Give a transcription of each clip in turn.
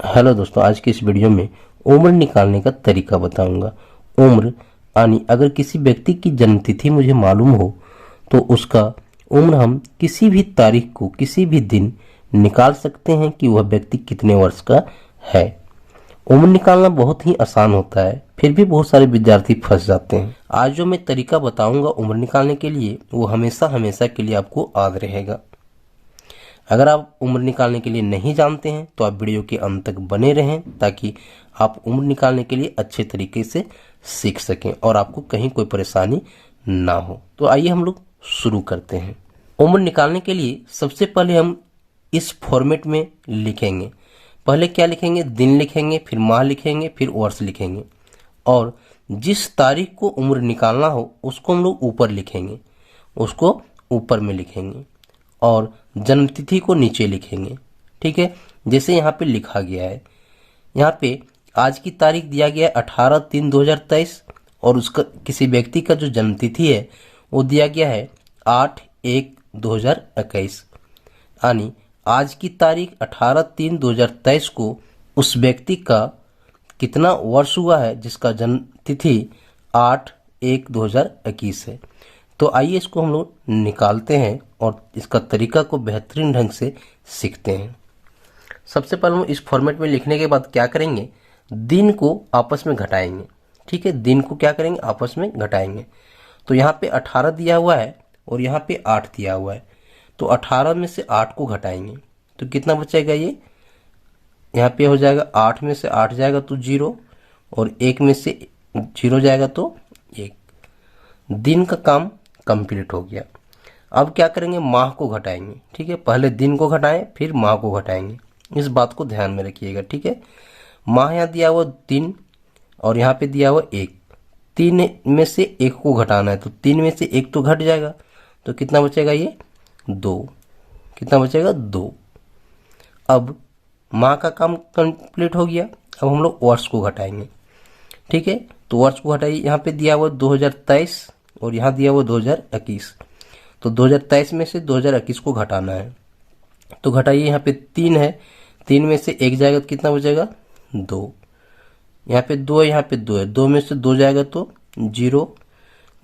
Hello दोस्तों, आज की इस वीडियो में उम्र निकालने का तरीका बताऊंगा। उम्र यानी अगर किसी व्यक्ति की जन्मतिथि मुझे मालूम हो तो उसका उम्र हम किसी भी तारीख को किसी भी दिन निकाल सकते हैं कि वह व्यक्ति कितने वर्ष का है। उम्र निकालना बहुत ही आसान होता है, फिर भी बहुत सारे विद्यार्थी फंस जाते हैं। आज जो मैं तरीका बताऊंगा उम्र निकालने के लिए वो हमेशा हमेशा के लिए आपको याद रहेगा। अगर आप उम्र निकालने के लिए नहीं जानते हैं तो आप वीडियो के अंत तक बने रहें ताकि आप उम्र निकालने के लिए अच्छे तरीके से सीख सकें और आपको कहीं कोई परेशानी ना हो। तो आइए हम लोग शुरू करते हैं। उम्र निकालने के लिए सबसे पहले हम इस फॉर्मेट में लिखेंगे। पहले क्या लिखेंगे? दिन लिखेंगे, फिर माह लिखेंगे, फिर वर्ष लिखेंगे और जिस तारीख को उम्र निकालना हो उसको हम लोग ऊपर लिखेंगे, उसको ऊपर में लिखेंगे और जन्मतिथि को नीचे लिखेंगे। ठीक है, जैसे यहाँ पे लिखा गया है। यहाँ पे आज की तारीख दिया गया है 18/3/2023 और उसका किसी व्यक्ति का जो जन्मतिथि है वो दिया गया है 8/1/2021। यानी आज की तारीख 18/3/2023 को उस व्यक्ति का कितना वर्ष हुआ है जिसका जन्म तिथि 8/1/2021 है। तो आइए इसको हम लोग निकालते हैं और इसका तरीका को बेहतरीन ढंग से सीखते हैं। सबसे पहले हम इस फॉर्मेट में लिखने के बाद क्या करेंगे? दिन को आपस में घटाएंगे। ठीक है, दिन को क्या करेंगे? आपस में घटाएंगे। तो यहाँ पे 18 दिया हुआ है और यहाँ पे 8 दिया हुआ है, तो 18 में से 8 को घटाएंगे तो कितना बचेगा? ये यहाँ पे हो जाएगा 8 में से 8 जाएगा तो 0 और 1 में से 0 जाएगा तो 1। दिन का काम कंप्लीट हो गया। अब क्या करेंगे? माह को घटाएंगे। ठीक है, पहले दिन को घटाएं फिर माह को घटाएंगे, इस बात को ध्यान में रखिएगा। ठीक है, माह यहाँ दिया हुआ 3 और यहाँ पे दिया हुआ 1। 3 में से 1 को घटाना है तो 3 में से 1 तो घट जाएगा तो कितना बचेगा? ये 2। कितना बचेगा? 2। अब माह का काम कंप्लीट हो गया। अब हम लोग वर्ष को घटाएंगे। ठीक है, तो वर्ष को घटाइए। यहाँ पे दिया हुआ 2023 और यहाँ दिया हुआ 2021, तो 2023 में से 2021 को घटाना है तो घटाइए। यहाँ पे 3 है, 3 में से 1 जाएगा तो कितना बचेगा? 2। यहाँ पे 2 है, यहाँ पे 2 है, 2 में से 2 जाएगा तो 0,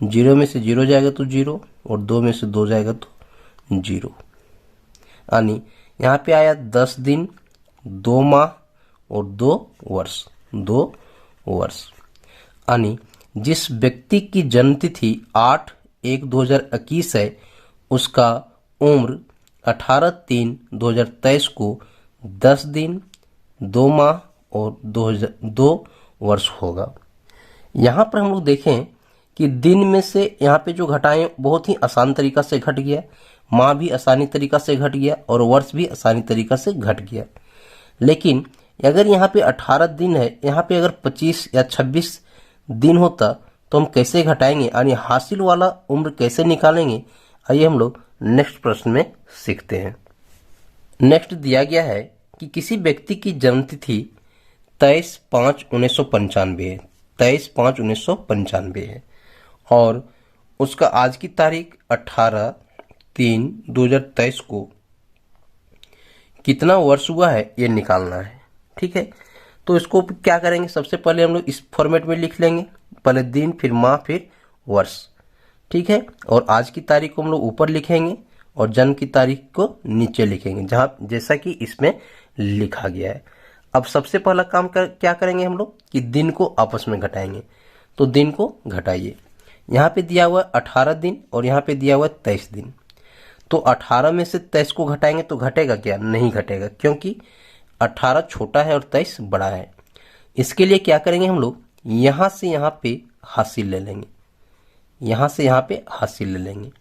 0 में से 0 जाएगा तो 0 और 2 में से 2 जाएगा तो 0। यानी यहाँ पे आया 10 दिन, 2 माह और 2 वर्ष। 2 वर्ष यानी जिस व्यक्ति की जन्मतिथि 8/1/2021 है उसका उम्र 18/3/2023 को 10 दिन, 2 माह और 2 वर्ष होगा। यहाँ पर हम लोग देखें कि दिन में से यहाँ पे जो घटाएं बहुत ही आसान तरीका से घट गया, माह भी आसानी तरीका से घट गया और वर्ष भी आसानी तरीका से घट गया। लेकिन अगर यहाँ पे 18 दिन है, यहाँ पे अगर 25 या 26 दिन होता तो हम कैसे घटाएंगे, यानी हासिल वाला उम्र कैसे निकालेंगे? आइए हम लोग नेक्स्ट प्रश्न में सीखते हैं। नेक्स्ट दिया गया है कि किसी व्यक्ति की जन्मतिथि 23/5/1995 है। 23/5/1995 है और उसका आज की तारीख 18/3/2023 को कितना वर्ष हुआ है ये निकालना है। ठीक है, तो इसको क्या करेंगे? सबसे पहले हम लोग इस फॉर्मेट में लिख लेंगे, पहले दिन फिर माह फिर वर्ष। ठीक है, और आज की तारीख को हम लोग ऊपर लिखेंगे और जन्म की तारीख को नीचे लिखेंगे जहाँ जैसा कि इसमें लिखा गया है। अब सबसे पहला काम क्या करेंगे हम लोग कि दिन को आपस में घटाएंगे। तो दिन को घटाइए। यहाँ पे दिया हुआ 18 दिन और यहाँ पे दिया हुआ 23 दिन, तो 18 में से 23 को घटाएंगे तो घटेगा क्या? नहीं घटेगा, क्योंकि 18 छोटा है और 23 बड़ा है। इसके लिए क्या करेंगे हम लोग? यहाँ से यहाँ पे हासिल ले लेंगे, यहाँ से यहाँ पे हासिल ले लेंगे,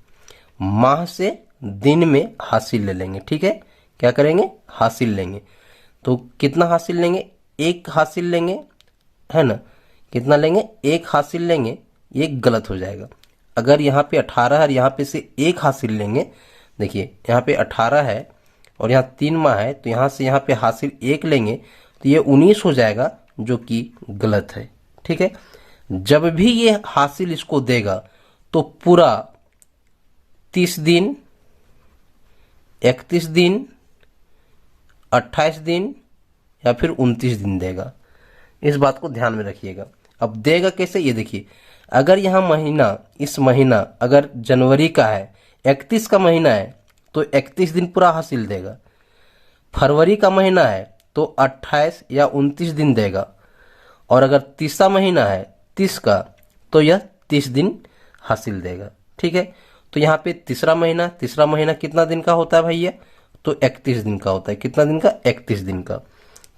माह से दिन में हासिल ले लेंगे। ठीक है, क्या करेंगे? हासिल लेंगे। तो कितना हासिल लेंगे? 1 हासिल लेंगे, है ना? कितना लेंगे? 1 हासिल लेंगे। ये गलत हो जाएगा। अगर यहाँ पे 18 है और यहाँ पे से 1 हासिल लेंगे, देखिए यहाँ पे 18 है और यहाँ 3 माह है तो यहाँ से यहाँ पे हासिल 1 लेंगे तो ये 19 हो जाएगा, जो कि गलत है। ठीक है, जब भी ये हासिल इसको देगा तो पूरा 30 दिन, 31 दिन, 28 दिन या फिर 29 दिन देगा। इस बात को ध्यान में रखिएगा। अब देगा कैसे, ये देखिए, अगर यहाँ महीना, इस महीना अगर जनवरी का है, 31 का महीना है तो 31 दिन पूरा हासिल देगा। फरवरी का महीना है तो 28 या 29 दिन देगा। और अगर तीसरा महीना है 30 का तो यह 30 दिन हासिल देगा। ठीक है, तो यहाँ पे तीसरा महीना कितना दिन का होता है भैया, तो 31 दिन का होता है। कितना दिन का, 31 दिन का।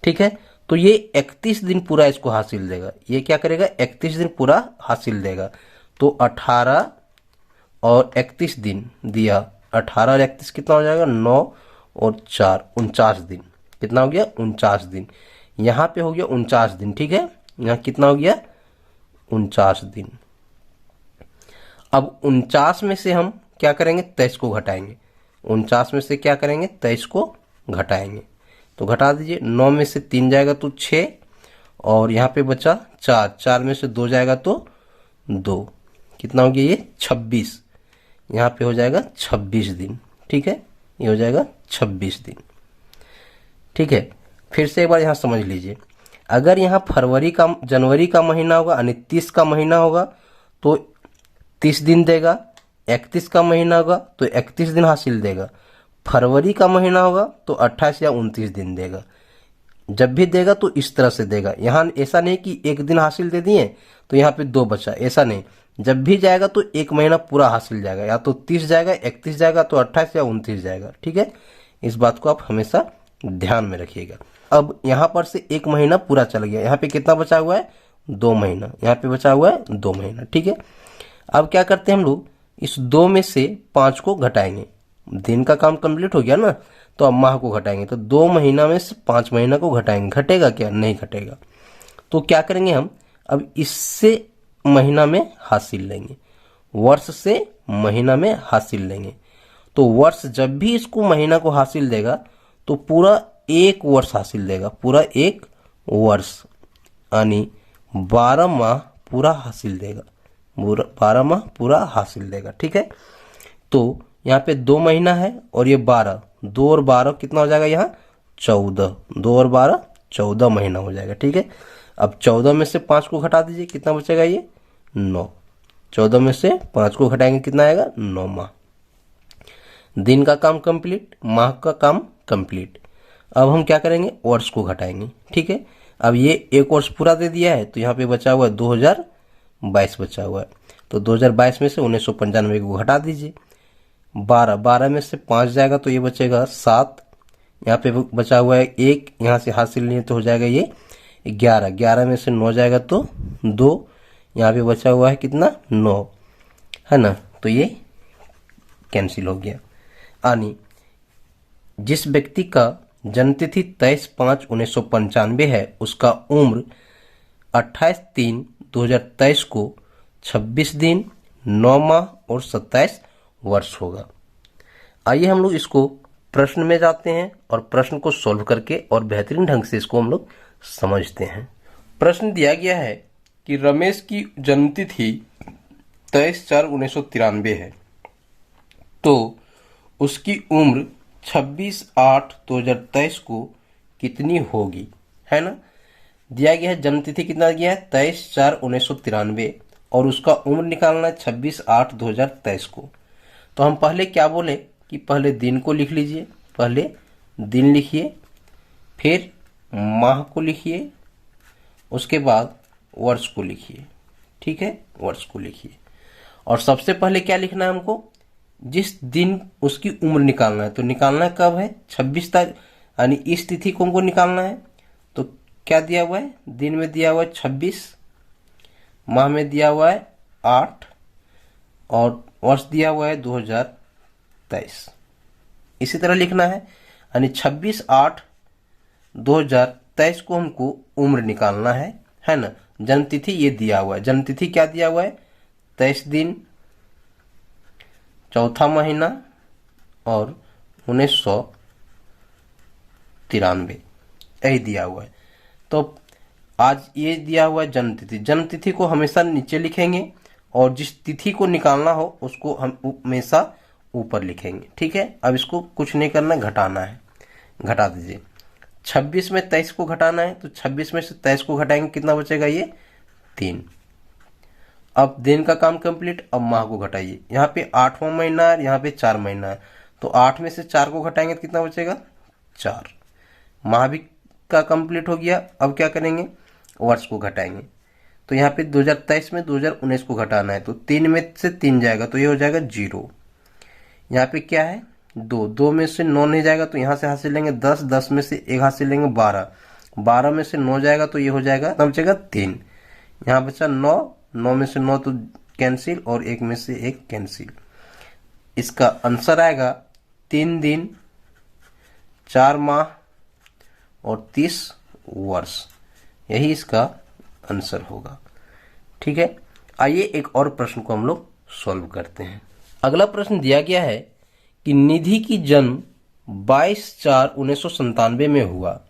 ठीक है, तो ये 31 दिन पूरा इसको हासिल देगा। ये क्या करेगा, 31 दिन पूरा हासिल देगा। तो 18 और 31 दिन दिया, 18 और 31 कितना हो जाएगा, 9 और 4 49 दिन। कितना हो गया, 49 दिन। यहाँ पे हो गया 49 दिन। ठीक है, यहाँ कितना हो गया, 49 दिन। अब 49 में से हम क्या करेंगे, 23 को घटाएंगे। 49 में से क्या करेंगे, 23 को घटाएंगे। तो घटा दीजिए, 9 में से 3 जाएगा तो 6, और यहाँ पे बचा 4, 4 में से 2 जाएगा तो 2। कितना हो गया, ये 26। यहाँ पे हो जाएगा 26 दिन। ठीक है, ये हो जाएगा 26 दिन। ठीक है, फिर से एक बार यहाँ समझ लीजिए, अगर यहाँ जनवरी का महीना होगा यानी 30 का महीना होगा तो 30 दिन देगा। 31 का महीना होगा तो 31 दिन हासिल देगा। फरवरी का महीना होगा तो 28 या 29 दिन देगा। जब भी देगा तो इस तरह से देगा। यहाँ ऐसा नहीं कि एक दिन हासिल दे दिए तो यहाँ पे 2 बचा, ऐसा नहीं। जब भी जाएगा तो एक महीना पूरा हासिल जाएगा, या तो 30 जाएगा, 31 जाएगा, तो 28 या 29 जाएगा। ठीक है, इस बात को आप हमेशा ध्यान में रखिएगा। अब यहाँ पर से एक महीना पूरा चल गया, यहाँ पे कितना बचा हुआ है, 2 महीना। यहाँ पे बचा हुआ है 2 महीना। ठीक है, अब क्या करते हैं हम लोग, इस 2 में से 5 को घटाएंगे। दिन का काम कंप्लीट हो गया ना, तो अब माह को घटाएंगे। तो 2 महीना में से 5 महीना को घटाएंगे। घटेगा क्या, नहीं घटेगा। तो क्या करेंगे हम, अब इससे महीना में हासिल लेंगे, वर्ष से महीना में हासिल लेंगे। तो वर्ष जब भी इसको महीना को हासिल देगा तो पूरा 1 वर्ष हासिल देगा। पूरा 1 वर्ष यानी 12 माह पूरा हासिल देगा। 12 माह पूरा हासिल देगा। ठीक है, तो यहाँ पे 2 महीना है और ये 12, 2 और 12 कितना हो जाएगा, यहाँ 14, 2 और 12 14 महीना हो जाएगा। ठीक है, अब 14 में से 5 को घटा दीजिए, कितना बचेगा, ये 9। 14 में से 5 को घटाएंगे, कितना आएगा, 9 माह। दिन का काम कंप्लीट, माह का काम कंप्लीट। अब हम क्या करेंगे, वर्ष को घटाएंगे। ठीक है, अब ये 1 वर्ष पूरा दे दिया है तो यहाँ पे बचा हुआ है 2022 बचा हुआ है। तो 2022 में से 1995 को घटा दीजिए। 12 में से 5 जाएगा तो ये बचेगा 7। यहाँ पे बचा हुआ है 1, यहाँ से हासिल नहीं है तो हो जाएगा ये 11। 11 में से 9 जाएगा तो 2, यहाँ पे बचा हुआ है कितना, 9 है ना, तो ये कैंसिल हो गया। यानी जिस व्यक्ति का जन्मतिथि 23/5/1995 है उसका उम्र 28/3/2023 को 26 दिन 9 माह और 27 वर्ष होगा। आइए हम लोग इसको प्रश्न में जाते हैं और प्रश्न को सॉल्व करके और बेहतरीन ढंग से इसको हम लोग समझते हैं। प्रश्न दिया गया है कि रमेश की जन्मतिथि 23/4/1993 है, तो उसकी उम्र 26/8/2023 को कितनी होगी, है ना। दिया गया है जन्मतिथि कितना दिया है, 23/4/1993, और उसका उम्र निकालना है 26/8/2023 को। तो हम पहले क्या बोले कि पहले दिन को लिख लीजिए, पहले दिन लिखिए, फिर माह को लिखिए, उसके बाद वर्ष को लिखिए। ठीक है, वर्ष को लिखिए। और सबसे पहले क्या लिखना है हमको, जिस दिन उसकी उम्र निकालना है। तो निकालना कब है, 26 तारीख, यानी इस तिथि को हमको निकालना है। तो क्या दिया हुआ है, दिन में दिया हुआ है 26, माह में दिया हुआ है 8, और वर्ष दिया हुआ है 2023। इसी तरह लिखना है, यानी 26/8/2023 को हमको उम्र निकालना है ना। जन्मतिथि ये दिया हुआ है, जन्मतिथि क्या दिया हुआ है, 23 दिन 4था महीना और 1993, यही दिया हुआ है। तो आज ये दिया हुआ है जन्मतिथि। जन्मतिथि को हमेशा नीचे लिखेंगे और जिस तिथि को निकालना हो उसको हम हमेशा ऊपर लिखेंगे। ठीक है, अब इसको कुछ नहीं करना, घटाना है। घटा दीजिए, 26 में 23 को घटाना है, तो 26 में से 23 को घटाएंगे, कितना बचेगा ये 3। अब दिन का काम कंप्लीट। अब माह को घटाइए, यहाँ पे 8वां महीना है, यहाँ पे 4 महीना है, तो 8 में से 4 को घटाएंगे तो कितना बचेगा 4। माह भी का कंप्लीट हो गया। अब क्या करेंगे, वर्ष को घटाएंगे। तो यहाँ पे 2023 में 2019 को घटाना है, तो 3 में से 3 जाएगा तो ये हो जाएगा 0। यहाँ पे क्या है 2, 2 में से 9 नहीं जाएगा तो यहाँ से हासिल लेंगे 10, 10 में से 1 हासिल लेंगे 12, 12 में से 9 जाएगा तो ये हो जाएगा, तब बचेगा 3। यहाँ बचा 9, 9 में से 9 तो कैंसिल और 1 में से 1 कैंसिल। इसका आंसर आएगा 3 दिन, 4 माह और 30 वर्ष। यही इसका आंसर होगा। ठीक है, आइए एक और प्रश्न को हम लोग सॉल्व करते हैं। अगला प्रश्न दिया गया है कि निधि की जन्म 22/4/1997 में हुआ,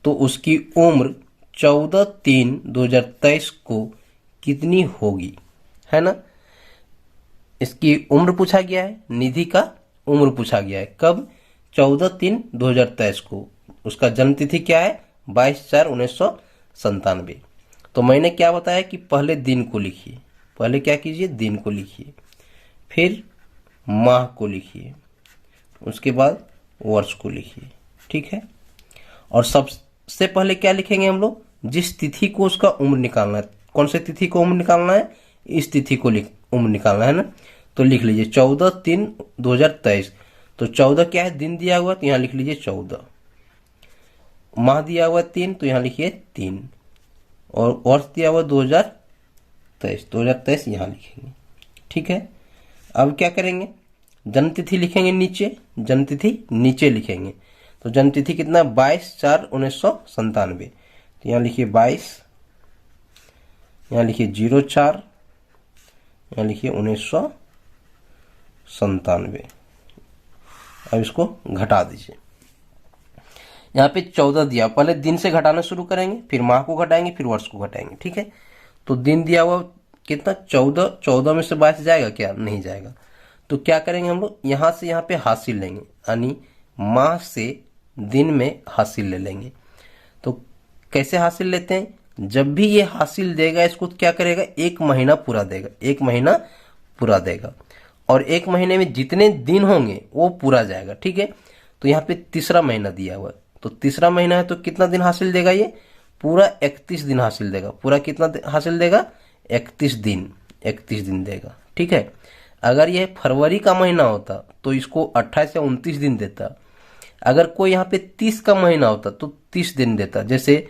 तो उसकी उम्र 14/3/2023 को कितनी होगी, है ना। इसकी उम्र पूछा गया है, निधि का उम्र पूछा गया है, कब 14/3/2023 को। उसका जन्म तिथि क्या है 22/4/1997। तो मैंने क्या बताया कि पहले दिन को लिखिए, पहले क्या कीजिए दिन को लिखिए, फिर माह को लिखिए, उसके बाद वर्ष को लिखिए। ठीक है, और सबसे पहले क्या लिखेंगे हम लोग, जिस तिथि को उसका उम्र निकालना है। कौन से तिथि को उम्र निकालना है, इस तिथि को उम्र निकालना है ना। तो लिख लीजिए 14/3/2023। तो 14 क्या है, दिन दिया हुआ, तो यहाँ लिख लीजिए 14। माह दिया हुआ 3, तो यहाँ लिखिए 3, और वर्ष दिया हुआ 2023, 2023 यहाँ लिखेंगे। ठीक है, अब क्या करेंगे, जन्म तिथि लिखेंगे नीचे, जन्म तिथि नीचे लिखेंगे। तो जन्म तिथि कितना 22/4/1997। तो यहाँ लिखिए 22, यहाँ लिखिए 04, यहाँ लिखिए 1997। अब इसको घटा दीजिए। यहाँ पे 14 दिया, पहले दिन से घटाना शुरू करेंगे, फिर माह को घटाएंगे, फिर वर्ष को घटाएंगे। ठीक है, तो दिन दिया हुआ कितना 14, 14 में से 22 जाएगा क्या, नहीं जाएगा। तो क्या करेंगे हम लोग, यहाँ से यहाँ पे हासिल लेंगे, यानी माह से दिन में हासिल ले लेंगे। तो कैसे हासिल लेते हैं, जब भी ये हासिल देगा इसको क्या करेगा, 1 महीना पूरा देगा, 1 महीना पूरा देगा, और 1 महीने में जितने दिन होंगे वो पूरा जाएगा। ठीक है, तो यहाँ पे तीसरा महीना दिया हुआ है, तो तीसरा महीना है तो कितना दिन हासिल देगा, ये पूरा 31 दिन हासिल देगा। पूरा कितना हासिल देगा, 31 दिन, 31 दिन देगा। ठीक है, अगर यह फरवरी का महीना होता तो इसको 28 या 29 दिन देता। अगर कोई यहाँ पे 30 का महीना होता तो 30 दिन देता। जैसे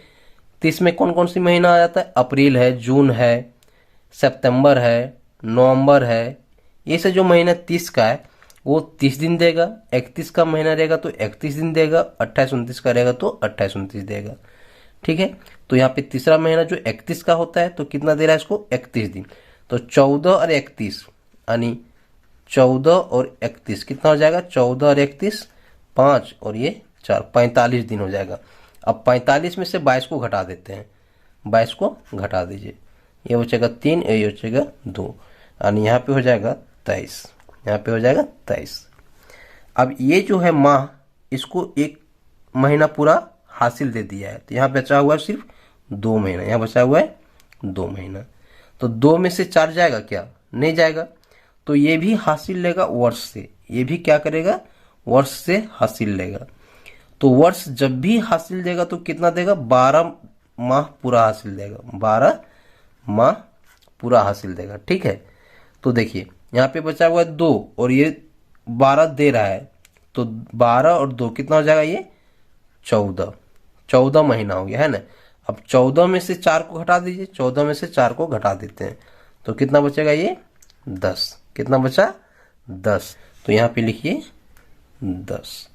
30 में कौन कौन सी महीना आ जाता है, अप्रैल है, जून है, सितंबर है, नवंबर है, ये से जो महीना 30 का है वो 30 दिन देगा। 31 का महीना रहेगा तो 31 दिन देगा, 28 29 का रहेगा तो 28 29 देगा। ठीक है, तो यहाँ पे तीसरा महीना जो 31 का होता है तो कितना दे रहा है इसको, 31 दिन। तो 14 और 31 यानी 14 और 31 कितना हो जाएगा, 14 और 31 5 और ये 4, 45 दिन हो जाएगा। अब 45 में से 22 को घटा देते हैं, 22 को घटा दीजिए, ये बचेगा 3, ये बचेगा 2, यानी यहाँ पे हो जाएगा 23, यहाँ पे हो जाएगा 23। अब ये जो है माह, इसको 1 महीना पूरा हासिल दे दिया है, तो यहाँ बचा हुआ है सिर्फ 2 महीना, यहाँ बचा हुआ है 2 महीना। तो 2 में से 4 जाएगा क्या, नहीं जाएगा। तो ये भी हासिल लेगा वर्ष से, ये भी क्या करेगा, वर्ष से हासिल लेगा। तो वर्ष जब भी हासिल देगा तो कितना देगा, 12 माह पूरा हासिल देगा, 12 माह पूरा हासिल देगा। ठीक है, तो देखिए यहाँ पे बचा हुआ है 2 और ये 12 दे रहा है, तो 12 और 2 कितना हो जाएगा, ये 14, 14 महीना हो गया है ना। अब 14 में से 4 को घटा दीजिए, 14 में से 4 को घटा देते हैं तो कितना बचेगा, ये 10। कितना बचा, 10। तो यहाँ पे लिखिए 10।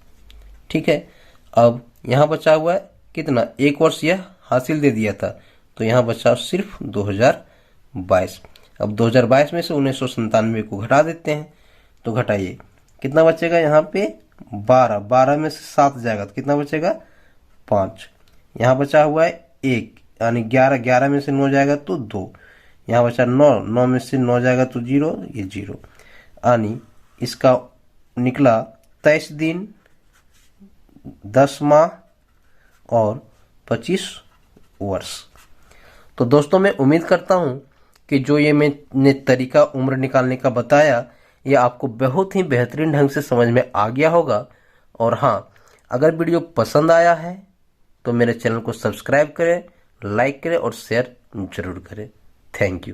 ठीक है, अब यहाँ बचा हुआ है कितना, 1 वर्ष यह हासिल दे दिया था, तो यहाँ बचा सिर्फ 2022। अब 2022 में से 1997 को घटा देते हैं, तो घटाइए कितना बचेगा, यहाँ पे 12, 12 में से 7 जाएगा तो कितना बचेगा, 5। यहाँ बचा हुआ है 1 यानी 11, 11 में से 9 जाएगा तो 2, यहाँ बचा 9, 9 में से 9 जाएगा तो 0, ये 0, यानी इसका निकला 23 दिन, 10 माह और 25 वर्ष। तो दोस्तों मैं उम्मीद करता हूं कि जो ये मैंने तरीका उम्र निकालने का बताया ये आपको बहुत ही बेहतरीन ढंग से समझ में आ गया होगा। और हाँ, अगर वीडियो पसंद आया है तो मेरे चैनल को सब्सक्राइब करें, लाइक करें और शेयर जरूर करें। Thank you.